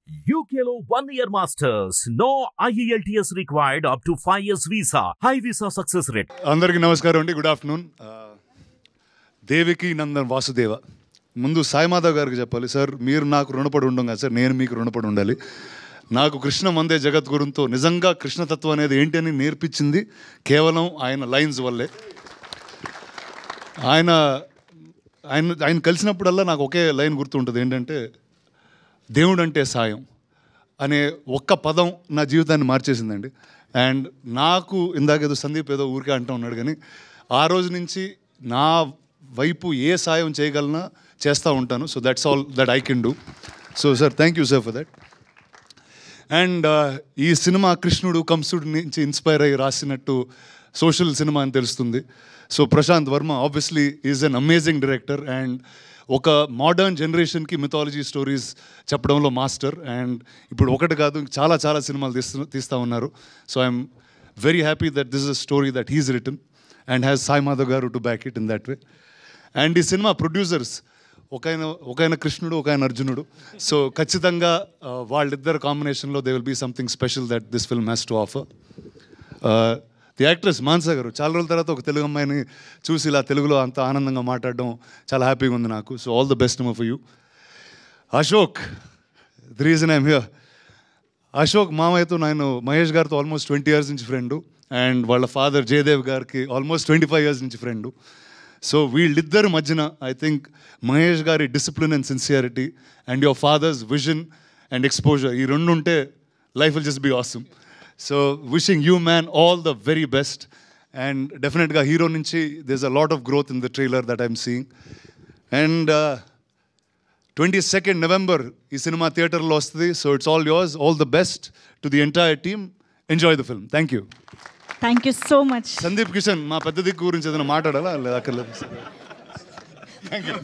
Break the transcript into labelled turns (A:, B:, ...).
A: UKLO 1 year masters. No IELTS required up to 5 years visa. High visa success rate.
B: అందరికీ నమస్కారం అండి. Good afternoon. దేవికి నందన్ వాసుదేవ. ముందు సాయిమాధవ్ గారికి చెప్పాలి, సార్ మీరు నాకు రుణపడి ఉండం కదా సార్, నేను మీకు రుణపడి ఉండాలి. నాకు కృష్ణ మందే జగద్గురుతో నిజంగా కృష్ణతత్వం అనేది ఏంటి అని నేర్పించింది కేవలం ఆయన లైన్స్ వల్లే. ఆయన ఆయన ఆయన కలిసినప్పుడల్లా నాకు ఒకే లైన్ గుర్తుంటుంది, ఏంటంటే దేవుడు అంటే సాయం అనే ఒక్క పదం నా జీవితాన్ని మార్చేసిందండి. అండ్ నాకు ఇందాకేదో సందీప్ ఏదో ఊరికే అంటూ ఉన్నాడు, కానీ ఆ రోజు నుంచి నా వైపు ఏ సాయం చేయగలనా చేస్తూ ఉంటాను. So that's all that I can do. So sir, thank you sir for that. And ఈ సినిమా కృష్ణుడు కంసుడు నుంచి ఇన్స్పైర్ అయ్యి రాసినట్టు సోషల్ సినిమా అని తెలుస్తుంది. So Prashanth Varma obviously is an amazing director and ఒక మోడర్న్ జనరేషన్కి మిథాలజీ స్టోరీస్ చెప్పడంలో మాస్టర్. అండ్ ఇప్పుడు ఒకటి కాదు, చాలా చాలా సినిమాలు తీస్తూ ఉన్నారు. So I'm very happy that this is a story that he's written and has Sai Madhav garu to back it in that way. And ఈ సినిమా ప్రొడ్యూసర్స్ ఒకైన కృష్ణుడు, ఒకైన అర్జునుడు. సో ఖచ్చితంగా వాళ్ళిద్దరు కాంబినేషన్లో they will be something special that this film has to offer. The actress Manasa garu, చాలా రోజుల తర్వాత ఒక తెలుగు అమ్మాయిని చూసి ఇలా తెలుగులో అంత ఆనందంగా మాట్లాడడం చాలా హ్యాపీగా ఉంది నాకు. So all the best for you. Ashok, the reason I'm here. Ashok మామయ్యతో నేను మహేష్ గారితో ఆల్మోస్ట్ 20 years నుంచి ఫ్రెండు, అండ్ వాళ్ళ ఫాదర్ జయదేవ్ గారికి ఆల్మోస్ట్ 25 years నుంచి ఫ్రెండు. సో వీళ్ళిద్దరి మధ్యన ఐ థింక్ మహేష్ గారి discipline and sincerity and your father's vision and exposure, ఈ రెండు ఉంటే life will just be awesome. So wishing you man all the very best. And డెఫినెట్గా హీరో నుంచి there is a lot of growth in the trailer that I'm seeing. And 22nd November ఈ సినిమా థియేటర్లో వస్తుంది. So it's all yours. All the best to the entire team. Enjoy the film. Thank you.
C: Thank you so much.
B: Sundeep Kishan, మా పెద్ద దిక్కు గురించి ఏదైనా మాట్లాడాలా? లేదు, అక్కర్లేదు. Thank you.